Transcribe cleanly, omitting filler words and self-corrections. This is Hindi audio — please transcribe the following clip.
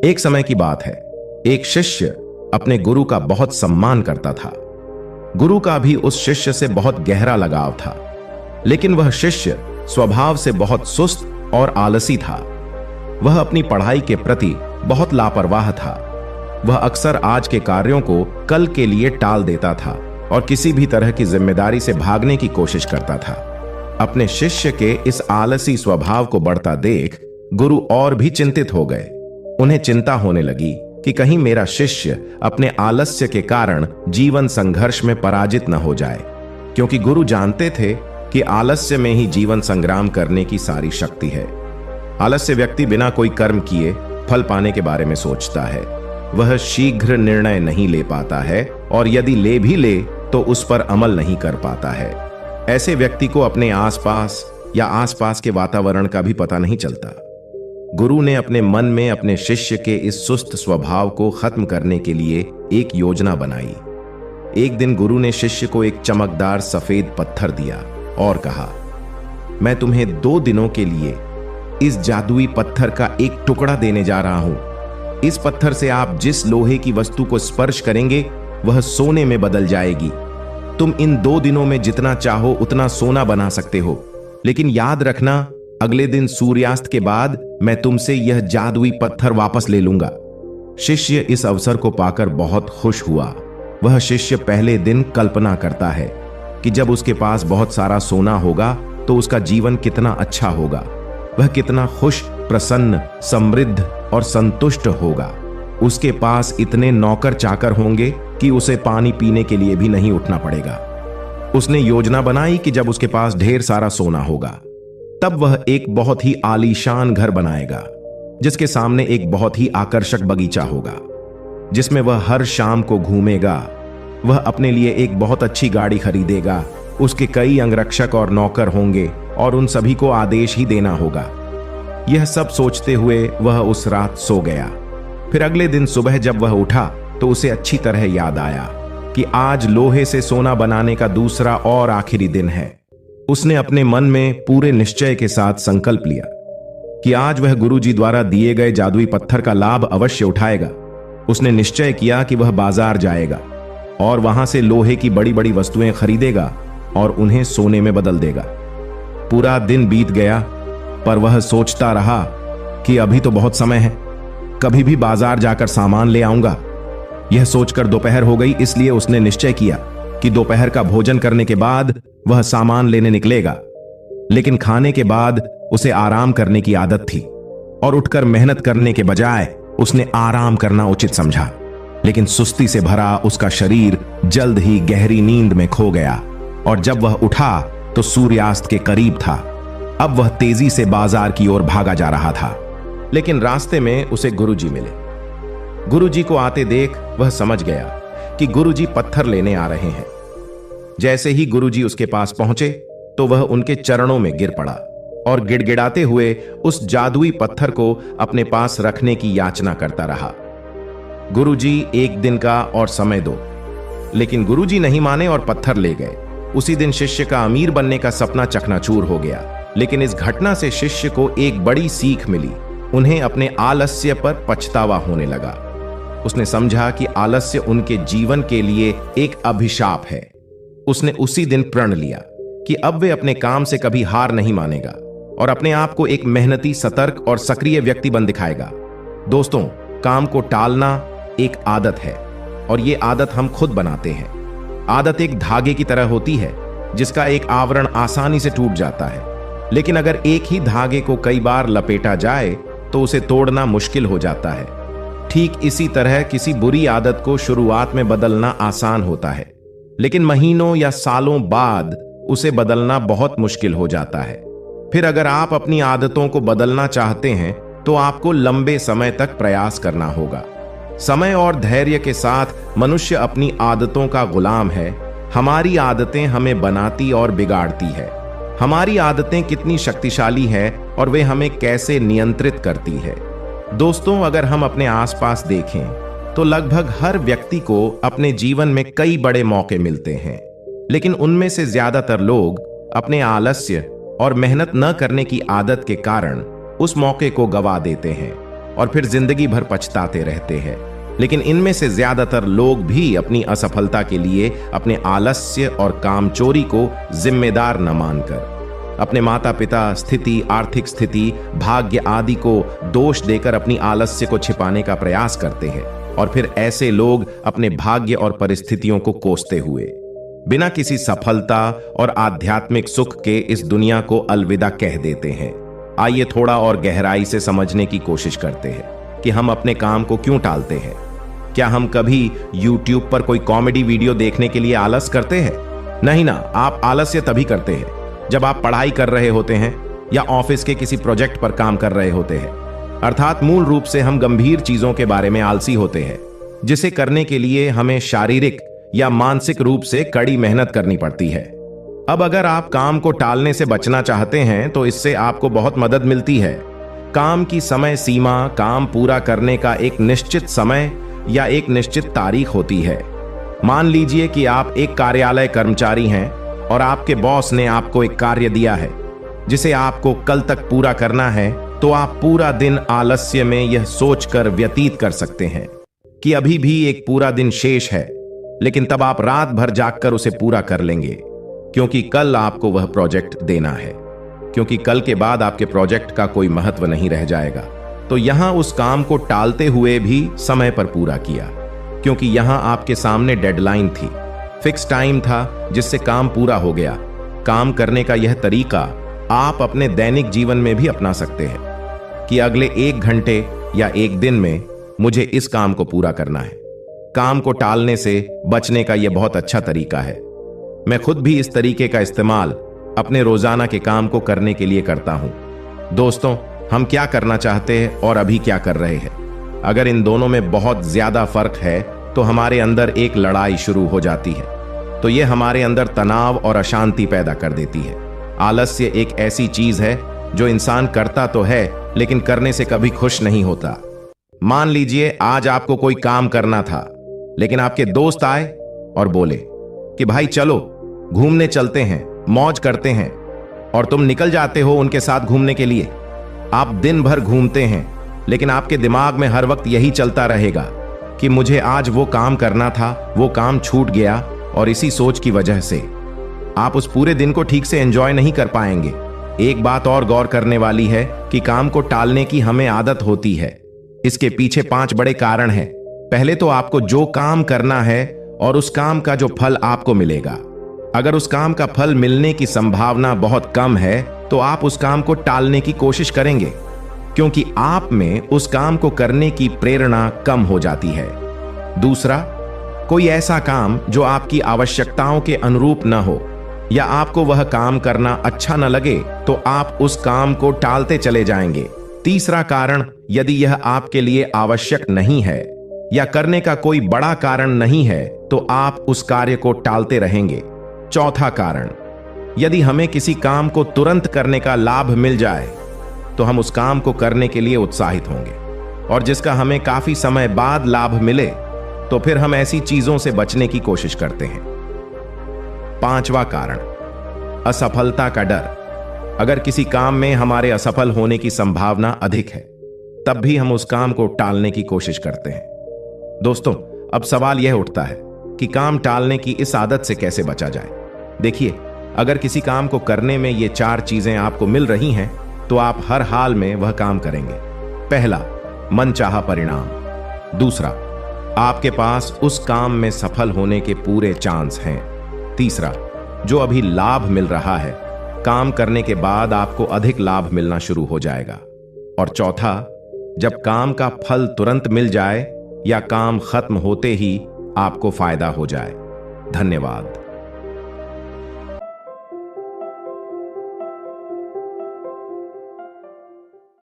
एक समय की बात है। एक शिष्य अपने गुरु का बहुत सम्मान करता था। गुरु का भी उस शिष्य से बहुत गहरा लगाव था, लेकिन वह शिष्य स्वभाव से बहुत सुस्त और आलसी था। वह अपनी पढ़ाई के प्रति बहुत लापरवाह था। वह अक्सर आज के कार्यों को कल के लिए टाल देता था और किसी भी तरह की जिम्मेदारी से भागने की कोशिश करता था। अपने शिष्य के इस आलसी स्वभाव को बढ़ता देख गुरु और भी चिंतित हो गए। उन्हें चिंता होने लगी कि कहीं मेरा शिष्य अपने आलस्य के कारण जीवन संघर्ष में पराजित न हो जाए, क्योंकि गुरु जानते थे कि आलस्य में ही जीवन संग्राम करने की सारी शक्ति है। आलस्य व्यक्ति बिना कोई कर्म किए फल पाने के बारे में सोचता है। वह शीघ्र निर्णय नहीं ले पाता है और यदि ले भी ले तो उस पर अमल नहीं कर पाता है। ऐसे व्यक्ति को अपने आसपास या आसपास के वातावरण का भी पता नहीं चलता। गुरु ने अपने मन में अपने शिष्य के इस सुस्त स्वभाव को खत्म करने के लिए एक योजना बनाई। एक दिन गुरु ने शिष्य को एक चमकदार सफेद पत्थर दिया और कहा, मैं तुम्हें 2 दिनों के लिए इस जादुई पत्थर का एक टुकड़ा देने जा रहा हूं। इस पत्थर से आप जिस लोहे की वस्तु को स्पर्श करेंगे वह सोने में बदल जाएगी। तुम इन 2 दिनों में जितना चाहो उतना सोना बना सकते हो, लेकिन याद रखना, अगले दिन सूर्यास्त के बाद मैं तुमसे यह जादुई पत्थर वापस ले लूंगा। शिष्य इस अवसर को पाकर बहुत खुश हुआ। वह शिष्य पहले दिन कल्पना करता है कि जब उसके पास बहुत सारा सोना होगा तो उसका जीवन कितना अच्छा होगा। वह कितना खुश, प्रसन्न, समृद्ध और संतुष्ट होगा। उसके पास इतने नौकर चाकर होंगे कि उसे पानी पीने के लिए भी नहीं उठना पड़ेगा। उसने योजना बनाई कि जब उसके पास ढेर सारा सोना होगा तब वह एक बहुत ही आलीशान घर बनाएगा, जिसके सामने एक बहुत ही आकर्षक बगीचा होगा, जिसमें वह हर शाम को घूमेगा। वह अपने लिए एक बहुत अच्छी गाड़ी खरीदेगा। उसके कई अंगरक्षक और नौकर होंगे और उन सभी को आदेश ही देना होगा। यह सब सोचते हुए वह उस रात सो गया। फिर अगले दिन सुबह जब वह उठा तो उसे अच्छी तरह याद आया कि आज लोहे से सोना बनाने का दूसरा और आखिरी दिन है। उसने अपने मन में पूरे निश्चय के साथ संकल्प लिया कि आज वह गुरुजी द्वारा दिए गए जादुई पत्थर का लाभ अवश्य उठाएगा। उसने निश्चय किया कि वह बाजार जाएगा और वहां से लोहे की बड़ी बड़ी वस्तुएं खरीदेगा और उन्हें सोने में बदल देगा। पूरा दिन बीत गया, पर वह सोचता रहा कि अभी तो बहुत समय है, कभी भी बाजार जाकर सामान ले आऊंगा। यह सोचकर दोपहर हो गई, इसलिए उसने निश्चय किया कि दोपहर का भोजन करने के बाद वह सामान लेने निकलेगा। लेकिन खाने के बाद उसे आराम करने की आदत थी और उठकर मेहनत करने के बजाय उसने आराम करना उचित समझा। लेकिन सुस्ती से भरा उसका शरीर जल्द ही गहरी नींद में खो गया और जब वह उठा तो सूर्यास्त के करीब था। अब वह तेजी से बाजार की ओर भागा जा रहा था, लेकिन रास्ते में उसे गुरुजी मिले। गुरुजी को आते देख वह समझ गया कि गुरुजी पत्थर लेने आ रहे हैं। जैसे ही गुरुजी उसके पास पहुंचे तो वह उनके चरणों में गिर पड़ा और गिड़गिड़ाते हुए उस जादुई पत्थर को अपने पास रखने की याचना करता रहा। गुरुजी, 1 दिन का और समय दो। लेकिन गुरुजी नहीं माने और पत्थर ले गए। उसी दिन शिष्य का अमीर बनने का सपना चकनाचूर हो गया। लेकिन इस घटना से शिष्य को एक बड़ी सीख मिली। उन्हें अपने आलस्य पर पछतावा होने लगा। उसने समझा कि आलस्य उनके जीवन के लिए एक अभिशाप है। उसने उसी दिन प्रण लिया कि अब वे अपने काम से कभी हार नहीं मानेगा और अपने आप को एक मेहनती, सतर्क और सक्रिय व्यक्ति बन दिखाएगा। दोस्तों, काम को टालना एक आदत है और ये आदत हम खुद बनाते हैं। आदत एक धागे की तरह होती है जिसका एक आवरण आसानी से टूट जाता है, लेकिन अगर एक ही धागे को कई बार लपेटा जाए तो उसे तोड़ना मुश्किल हो जाता है। ठीक इसी तरह किसी बुरी आदत को शुरुआत में बदलना आसान होता है, लेकिन महीनों या सालों बाद उसे बदलना बहुत मुश्किल हो जाता है। फिर अगर आप अपनी आदतों को बदलना चाहते हैं तो आपको लंबे समय तक प्रयास करना होगा। समय और धैर्य के साथ मनुष्य अपनी आदतों का गुलाम है। हमारी आदतें हमें बनाती और बिगाड़ती है। हमारी आदतें कितनी शक्तिशाली हैं और वे हमें कैसे नियंत्रित करती है। दोस्तों, अगर हम अपने आसपास देखें तो लगभग हर व्यक्ति को अपने जीवन में कई बड़े मौके मिलते हैं, लेकिन उनमें से ज्यादातर लोग अपने आलस्य और मेहनत न करने की आदत के कारण उस मौके को गवा देते हैं। और फिर जिंदगी भर पछताते रहते हैं। लेकिन इनमें से ज्यादातर लोग भी अपनी असफलता के लिए अपने आलस्य और कामचोरी को जिम्मेदार न मानकर अपने माता पिता, स्थिति, आर्थिक स्थिति, भाग्य आदि को दोष देकर अपनी आलस्य को छिपाने का प्रयास करते हैं और फिर ऐसे लोग अपने भाग्य और परिस्थितियों को कोसते हुए बिना किसी सफलता और आध्यात्मिक सुख के इस दुनिया को अलविदा कह देते हैं। आइए थोड़ा और गहराई से समझने की कोशिश करते हैं कि हम अपने काम को क्यों टालते हैं। क्या हम कभी YouTube पर कोई कॉमेडी वीडियो देखने के लिए आलस करते हैं? नहीं ना, आप आलस्य तभी करते हैं जब आप पढ़ाई कर रहे होते हैं या ऑफिस के किसी प्रोजेक्ट पर काम कर रहे होते हैं। अर्थात मूल रूप से हम गंभीर चीजों के बारे में आलसी होते हैं, जिसे करने के लिए हमें शारीरिक या मानसिक रूप से कड़ी मेहनत करनी पड़ती है। अब अगर आप काम को टालने से बचना चाहते हैं तो इससे आपको बहुत मदद मिलती है। काम की समय सीमा, काम पूरा करने का एक निश्चित समय या एक निश्चित तारीख होती है। मान लीजिए कि आप एक कार्यालय कर्मचारी हैं और आपके बॉस ने आपको एक कार्य दिया है जिसे आपको कल तक पूरा करना है, तो आप पूरा दिन आलस्य में यह सोचकर व्यतीत कर सकते हैं कि अभी भी एक पूरा दिन शेष है, लेकिन तब आप रात भर जागकर उसे पूरा कर लेंगे क्योंकि कल आपको वह प्रोजेक्ट देना है, क्योंकि कल के बाद आपके प्रोजेक्ट का कोई महत्व नहीं रह जाएगा। तो यहां उस काम को टालते हुए भी समय पर पूरा किया, क्योंकि यहां आपके सामने डेडलाइन थी, फिक्स टाइम था जिससे काम पूरा हो गया। काम करने का यह तरीका आप अपने दैनिक जीवन में भी अपना सकते हैं कि अगले 1 घंटे या 1 दिन में मुझे इस काम को पूरा करना है। काम को टालने से बचने का यह बहुत अच्छा तरीका है। मैं खुद भी इस तरीके का इस्तेमाल अपने रोजाना के काम को करने के लिए करता हूं। दोस्तों, हम क्या करना चाहते हैं और अभी क्या कर रहे हैं, अगर इन दोनों में बहुत ज्यादा फर्क है तो हमारे अंदर एक लड़ाई शुरू हो जाती है। तो यह हमारे अंदर तनाव और अशांति पैदा कर देती है। आलस्य एक ऐसी चीज है जो इंसान करता तो है लेकिन करने से कभी खुश नहीं होता। मान लीजिए आज आपको कोई काम करना था, लेकिन आपके दोस्त आए और बोले कि भाई चलो घूमने चलते हैं, मौज करते हैं, और तुम निकल जाते हो उनके साथ घूमने के लिए। आप दिन भर घूमते हैं लेकिन आपके दिमाग में हर वक्त यही चलता रहेगा कि मुझे आज वो काम करना था, वो काम छूट गया, और इसी सोच की वजह से आप उस पूरे दिन को ठीक से एंजॉय नहीं कर पाएंगे। एक बात और गौर करने वाली है कि काम को टालने की हमें आदत होती है। इसके पीछे 5 बड़े कारण हैं। पहले तो आपको जो काम करना है और उस काम का जो फल आपको मिलेगा। अगर उस काम का फल मिलने की संभावना बहुत कम है तो आप उस काम को टालने की कोशिश करेंगे, क्योंकि आप में उस काम को करने की प्रेरणा कम हो जाती है। दूसरा, कोई ऐसा काम जो आपकी आवश्यकताओं के अनुरूप न हो या आपको वह काम करना अच्छा न लगे तो आप उस काम को टालते चले जाएंगे। तीसरा कारण, यदि यह आपके लिए आवश्यक नहीं है या करने का कोई बड़ा कारण नहीं है तो आप उस कार्य को टालते रहेंगे। चौथा कारण, यदि हमें किसी काम को तुरंत करने का लाभ मिल जाए तो हम उस काम को करने के लिए उत्साहित होंगे, और जिसका हमें काफी समय बाद लाभ मिले तो फिर हम ऐसी चीजों से बचने की कोशिश करते हैं। पांचवा कारण, असफलता का डर। अगर किसी काम में हमारे असफल होने की संभावना अधिक है तब भी हम उस काम को टालने की कोशिश करते हैं। दोस्तों, अब सवाल यह उठता है कि काम टालने की इस आदत से कैसे बचा जाए। देखिए, अगर किसी काम को करने में ये 4 चीजें आपको मिल रही हैं तो आप हर हाल में वह काम करेंगे। पहला, मनचाहा परिणाम। दूसरा, आपके पास उस काम में सफल होने के पूरे चांस हैं। तीसरा, जो अभी लाभ मिल रहा है, काम करने के बाद आपको अधिक लाभ मिलना शुरू हो जाएगा। और चौथा, जब काम का फल तुरंत मिल जाए या काम खत्म होते ही आपको फायदा हो जाए। धन्यवाद।